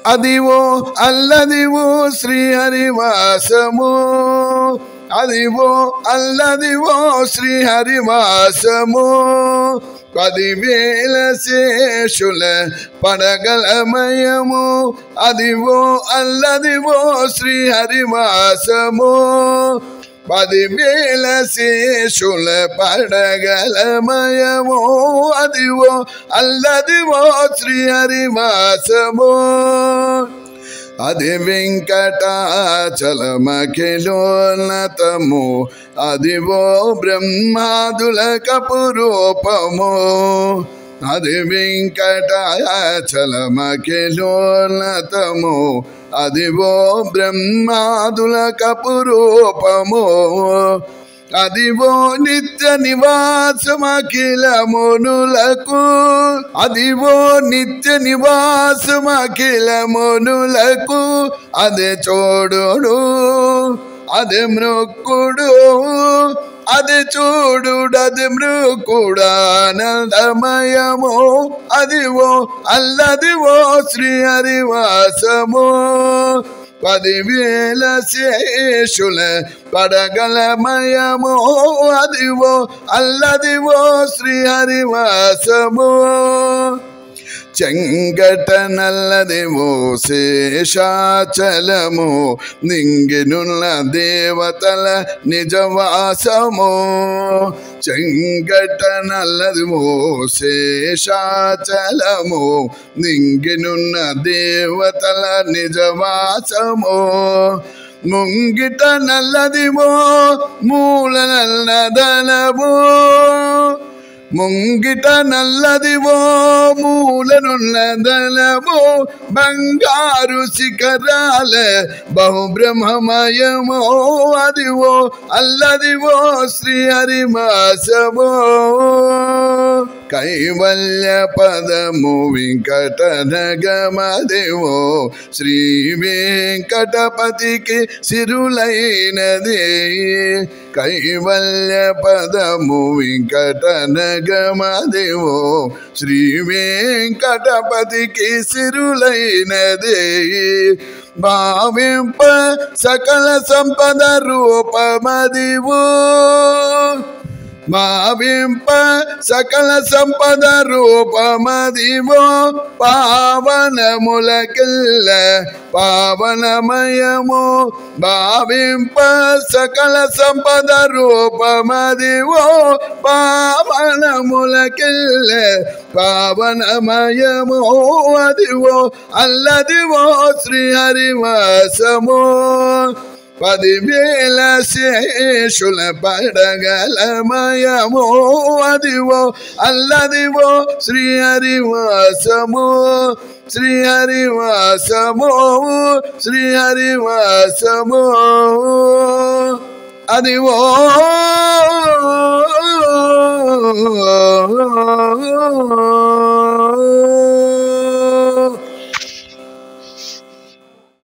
అదివో అల్లదివో శ్రీహరివాసము, అదివో అల్లదివో శ్రీహరివాసము. 10,000 శేషుల పడగలమయము, అదివో అల్లదివో శ్రీహరివాసము. 10,000 శేషుల పడగలమయము, అదివో అల్లదివో శ్రీహరివాసము. అది వెంకటాచలమఖిలోన్నతము, అదివో బ్రహ్మాదుల కపురూపము. అది వెంకటాచలమఖిలోన్నతము, అదివో బ్రహ్మాదుల కపురూపము. అదివో నిత్య నివాసమఖిల మునులకు, అదివో నిత్య నివాసమఖిల మునులకు. అదే చూడుడు అదే మృక్కుడు, అది చూడుడది మృక్కుడానందమయము, అదివో అల్లదివో శ్రీహరివాసము. 10,000 శేషుల పడగలమయము, అదివో అల్లదివో శ్రీహరివాసము. చెంగట నల్లదివో శేషాచలము, నింగినున్న దేవతల నిజవాసము. చెంగట నల్లదివో శేషాచలము, నింగినున్న దేవతల నిజవాసము. ముంగిట నల్లదివో మూల నల్లదనము, ముంగిట నల్లదివో మూలనున్నదనము. బంగారు శిఖరాల బహుబ్రహ్మమయము, అదివో అల్లదివో శ్రీహరివాసము. కైవల్య పదము వెంకటనగమదివో, శ్రీ వెంకటపతికి సిరులైనది. కైవల్య పదము వెంకటనగమదివో, శ్రీ వెంకటపతికి సిరులైనది. భావింప సకల సంపద రూపమదివో, భావింప సకల సంపద రూపమదివో. పావనములకెల్ల పావనమయము, భావింప సకల సంపద రూపమదివో. పావనములకెల్ల పావనమయము, అదివో అల్లదివో శ్రీహరివాసము. 10,000 శేషుల పడగలమయము, అదివో అల్లదివో శ్రీహరివాసము. శ్రీహరివాసము, శ్రీహరివాసము, అదివో